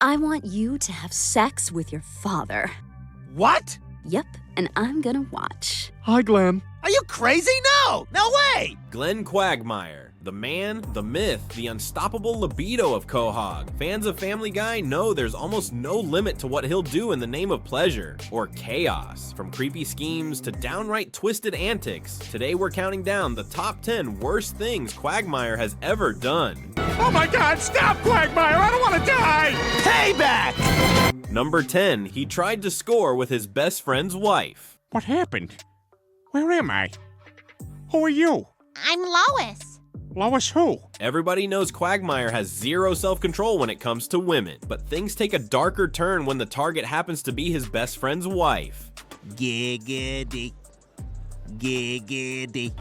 I want you to have sex with your father. What? Yep, and I'm gonna watch. Hi, Glenn. Are you crazy? No way! Glenn Quagmire, the man, the myth, the unstoppable libido of Quahog. Fans of Family Guy know there's almost no limit to what he'll do in the name of pleasure, or chaos. From creepy schemes to downright twisted antics, today we're counting down the top 10 worst things Quagmire has ever done. Oh my God, stop, Quagmire! I don't want to die! Payback! Number 10, he tried to score with his best friend's wife. What happened? Where am I? Who are you? I'm Lois. Lois who? Everybody knows Quagmire has zero self-control when it comes to women, but things take a darker turn when the target happens to be his best friend's wife. Giggity. Giggity.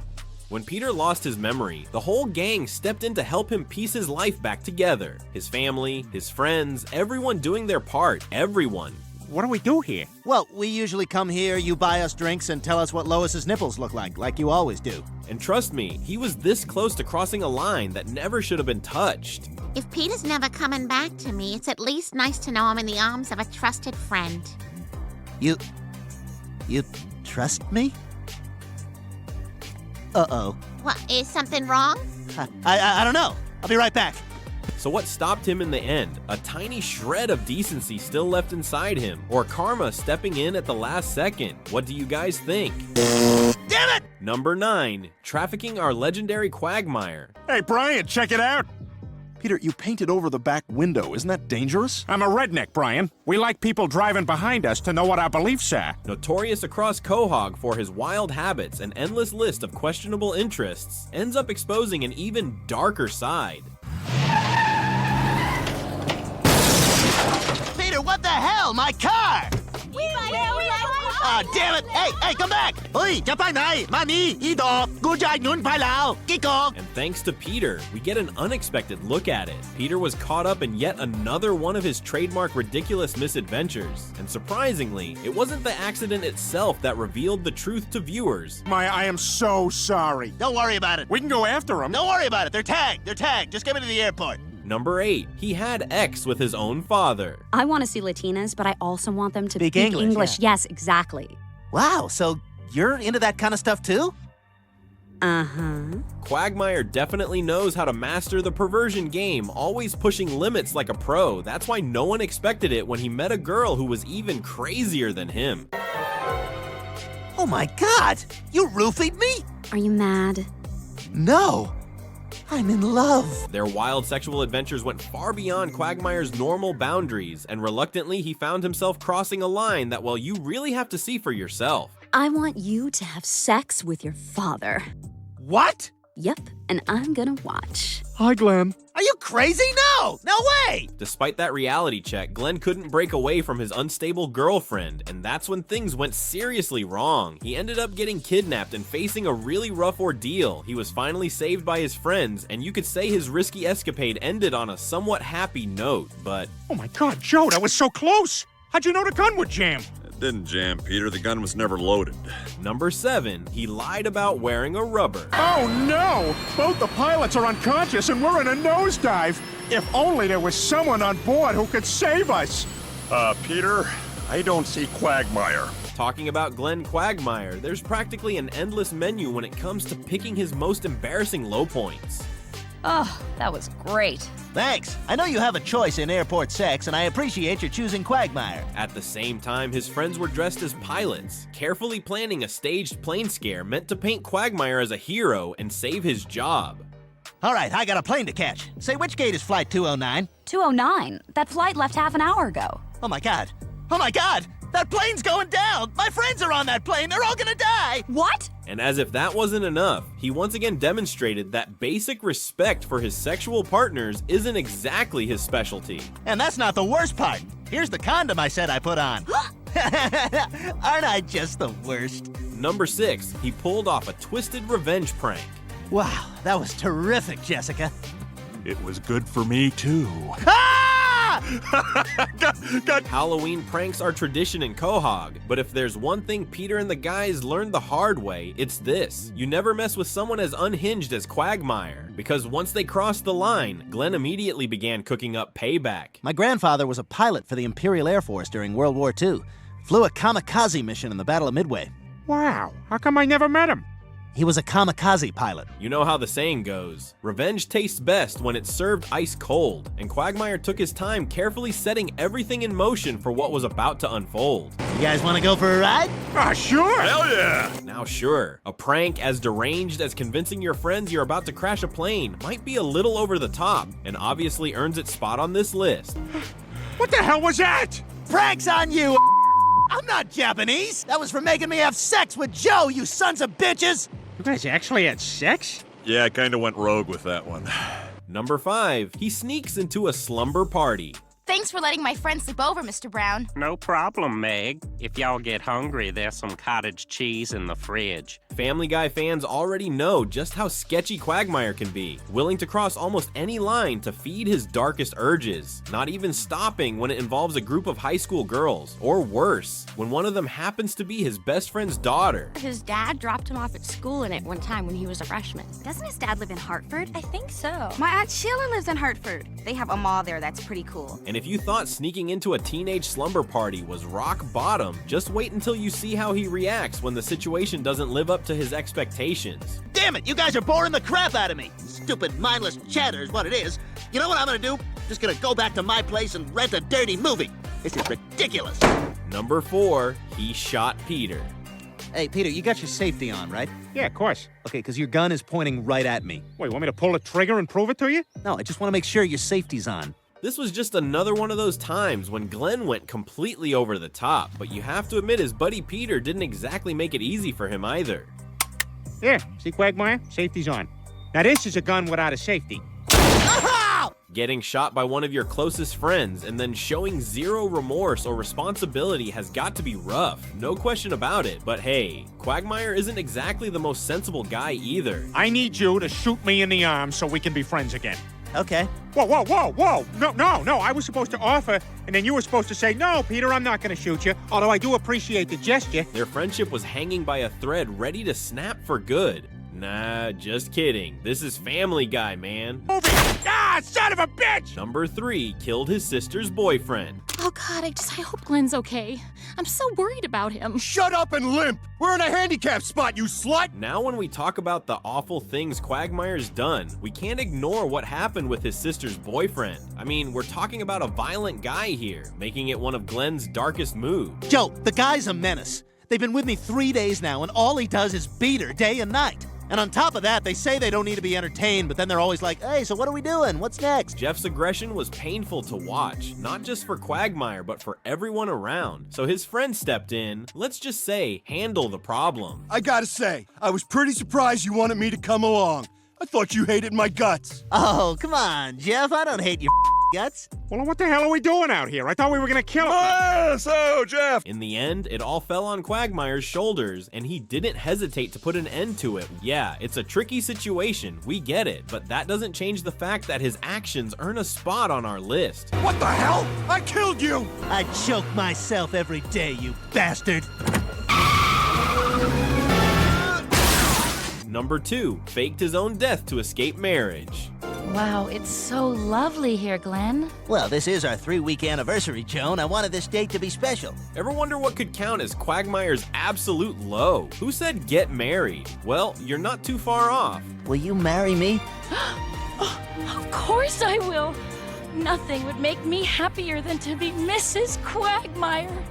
When Peter lost his memory, the whole gang stepped in to help him piece his life back together. His family, his friends, everyone doing their part. Everyone. What do we do here? Well, we usually come here, you buy us drinks, and tell us what Lois's nipples look like you always do. And trust me, he was this close to crossing a line that never should have been touched. If Peter's never coming back to me, it's at least nice to know I'm in the arms of a trusted friend. You trust me? Uh-oh. What, is something wrong? I don't know. I'll be right back. So what stopped him in the end? A tiny shred of decency still left inside him, or karma stepping in at the last second? What do you guys think? Damn it! Number 9, trafficking our legendary Quagmire. Hey, Brian, check it out. Peter, you painted over the back window. Isn't that dangerous? I'm a redneck, Brian. We like people driving behind us to know what our beliefs are. Notorious across Quahog for his wild habits and endless list of questionable interests, ends up exposing an even darker side. Peter, what the hell? My car! Ah, damn it! Hey, come back! Oi, จะไปไหน? มานี่ อีดอก กูจะหนุนภายหลัง กิ๊กกอก And thanks to Peter, we get an unexpected look at it. Peter was caught up in yet another one of his trademark ridiculous misadventures. And surprisingly, it wasn't the accident itself that revealed the truth to viewers. Maya, I am so sorry. Don't worry about it. We can go after him. Don't worry about it. They're tagged. Just get me to the airport. Number 8, he had X with his own father. I want to see Latinas, but I also want them to Speak speak English, yeah. Yes, exactly. Wow, so you're into that kind of stuff too? Uh-huh. Quagmire definitely knows how to master the perversion game, always pushing limits like a pro. That's why no one expected it when he met a girl who was even crazier than him. Oh my God! You roofied me? Are you mad? No. I'm in love. Their wild sexual adventures went far beyond Quagmire's normal boundaries, and reluctantly he found himself crossing a line that, well, you really have to see for yourself. I want you to have sex with your father. What? Yep, and I'm gonna watch. Hi, Glenn. Are you crazy? No way! Despite that reality check, Glenn couldn't break away from his unstable girlfriend, and that's when things went seriously wrong. He ended up getting kidnapped and facing a really rough ordeal. He was finally saved by his friends, and you could say his risky escapade ended on a somewhat happy note, but... Oh my God, Joe, that was so close. How'd you know the gun would jam? It didn't jam, Peter. The gun was never loaded. Number 7, he lied about wearing a rubber. Oh no! Both the pilots are unconscious and we're in a nosedive. If only there was someone on board who could save us. Peter, I don't see Quagmire. Talking about Glenn Quagmire, there's practically an endless menu when it comes to picking his most embarrassing low points. Oh, that was great. Thanks. I know you have a choice in airport sex, and I appreciate your choosing Quagmire. At the same time, his friends were dressed as pilots, carefully planning a staged plane scare meant to paint Quagmire as a hero and save his job. All right, I got a plane to catch. Say, which gate is flight 209? 209? That flight left half an hour ago. Oh my God. That plane's going down! My friends are on that plane! They're all gonna die! What? And as if that wasn't enough, he once again demonstrated that basic respect for his sexual partners isn't exactly his specialty. And that's not the worst part. Here's the condom I said I put on. Aren't I just the worst? Number 6, he pulled off a twisted revenge prank. Wow, that was terrific, Jessica. It was good for me, too. Ah! Halloween pranks are tradition in Quahog, but if there's one thing Peter and the guys learned the hard way, it's this. You never mess with someone as unhinged as Quagmire, because once they crossed the line, Glenn immediately began cooking up payback. My grandfather was a pilot for the Imperial Air Force during World War II. Flew a kamikaze mission in the Battle of Midway. Wow, how come I never met him? He was a kamikaze pilot. You know how the saying goes, revenge tastes best when it's served ice cold, and Quagmire took his time carefully setting everything in motion for what was about to unfold. You guys want to go for a ride? Ah, sure. Hell yeah! Now sure, a prank as deranged as convincing your friends you're about to crash a plane might be a little over the top, and obviously earns its spot on this list. What the hell was that? Pranks on you! I'm not Japanese! That was for making me have sex with Joe, you sons of bitches! You guys actually had sex? Yeah, I kinda went rogue with that one. Number 5, he sneaks into a slumber party. Thanks for letting my friend sleep over, Mr. Brown. No problem, Meg. If y'all get hungry, there's some cottage cheese in the fridge. Family Guy fans already know just how sketchy Quagmire can be, willing to cross almost any line to feed his darkest urges, not even stopping when it involves a group of high school girls, or worse, when one of them happens to be his best friend's daughter. His dad dropped him off at school in it one time when he was a freshman. Doesn't his dad live in Hartford? I think so. My Aunt Sheila lives in Hartford. They have a mall there that's pretty cool. And if you thought sneaking into a teenage slumber party was rock bottom, just wait until you see how he reacts when the situation doesn't live up to his expectations. Damn it, you guys are boring the crap out of me. Stupid, mindless chatter is what it is. You know what I'm gonna do? Just gonna go back to my place and rent a dirty movie. This is ridiculous. Number 4, he shot Peter. Hey, Peter, you got your safety on, right? Yeah, of course. Okay, because your gun is pointing right at me. Wait, want me to pull the trigger and prove it to you? No, I just want to make sure your safety's on. This was just another one of those times when Glenn went completely over the top, but you have to admit his buddy Peter didn't exactly make it easy for him either. Yeah, see, Quagmire? Safety's on. Now this is a gun without a safety. Getting shot by one of your closest friends and then showing zero remorse or responsibility has got to be rough, no question about it. But hey, Quagmire isn't exactly the most sensible guy either. I need you to shoot me in the arm so we can be friends again. Okay. Whoa, whoa, whoa, whoa! No, I was supposed to offer, and then you were supposed to say, no, Peter, I'm not gonna shoot you, although I do appreciate the gesture. Their friendship was hanging by a thread ready to snap for good. Nah, just kidding. This is Family Guy, man. Movie! Ah, son of a bitch! Number 3 killed his sister's boyfriend. Oh God, I hope Glenn's okay. I'm so worried about him. Shut up and limp! We're in a handicap spot, you slut! Now when we talk about the awful things Quagmire's done, we can't ignore what happened with his sister's boyfriend. I mean, we're talking about a violent guy here, making it one of Glenn's darkest moves. Joe, the guy's a menace. They've been with me 3 days now, and all he does is beat her day and night. And on top of that, they say they don't need to be entertained, but then they're always like, hey, so what are we doing? What's next? Jeff's aggression was painful to watch, not just for Quagmire, but for everyone around. So his friend stepped in, let's just say, handle the problem. I gotta say, I was pretty surprised you wanted me to come along. I thought you hated my guts. Oh, come on, Jeff. I don't hate your guts. Well, what the hell are we doing out here? I thought we were gonna kill him. So, Jeff. In the end, it all fell on Quagmire's shoulders, and he didn't hesitate to put an end to it. Yeah, it's a tricky situation, we get it, but that doesn't change the fact that his actions earn a spot on our list. What the hell? I killed you! I choke myself every day, you bastard. Number 2, faked his own death to escape marriage. Wow, it's so lovely here, Glenn. Well, this is our 3-week anniversary, Joan. I wanted this date to be special. Ever wonder what could count as Quagmire's absolute low? Who said get married? Well, you're not too far off. Will you marry me? Of course I will. Nothing would make me happier than to be Mrs. Quagmire.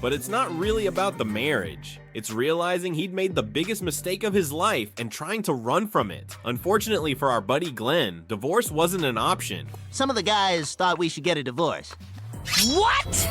But it's not really about the marriage. It's realizing he'd made the biggest mistake of his life and trying to run from it. Unfortunately for our buddy Glenn, divorce wasn't an option. Some of the guys thought we should get a divorce. What?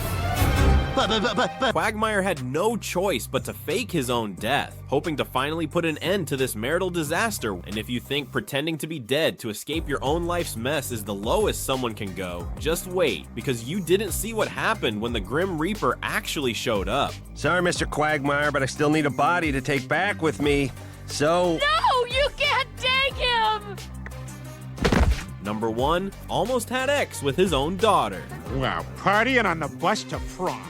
But Quagmire had no choice but to fake his own death, hoping to finally put an end to this marital disaster. And if you think pretending to be dead to escape your own life's mess is the lowest someone can go, just wait, because you didn't see what happened when the Grim Reaper actually showed up. Sorry, Mr. Quagmire, but I still need a body to take back with me. So... No, you can't take him! Number 1, almost had X with his own daughter. Wow, partying on the bus to prom.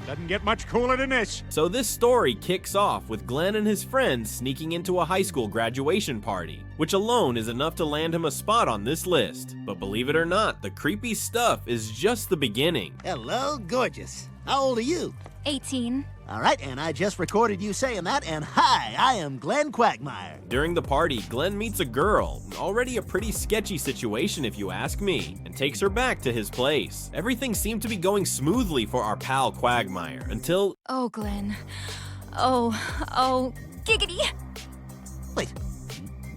Doesn't get much cooler than this. So this story kicks off with Glenn and his friends sneaking into a high school graduation party, which alone is enough to land him a spot on this list. But believe it or not, the creepy stuff is just the beginning. Hello, gorgeous. How old are you? 18. All right, and I just recorded you saying that, and hi, I am Glenn Quagmire. During the party, Glenn meets a girl, already a pretty sketchy situation if you ask me, and takes her back to his place. Everything seemed to be going smoothly for our pal Quagmire, until... Oh, Glenn. Oh, giggity. Wait,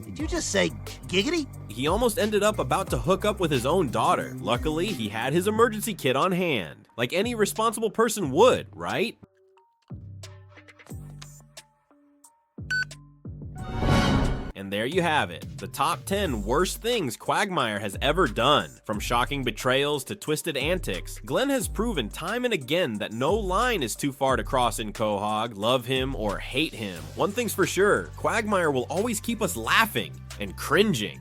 did you just say giggity? he almost ended up about to hook up with his own daughter. Luckily, he had his emergency kit on hand, like any responsible person would, right? And there you have it, the top 10 worst things Quagmire has ever done. From shocking betrayals to twisted antics, Glenn has proven time and again that no line is too far to cross in Quahog, love him or hate him. One thing's for sure, Quagmire will always keep us laughing and cringing.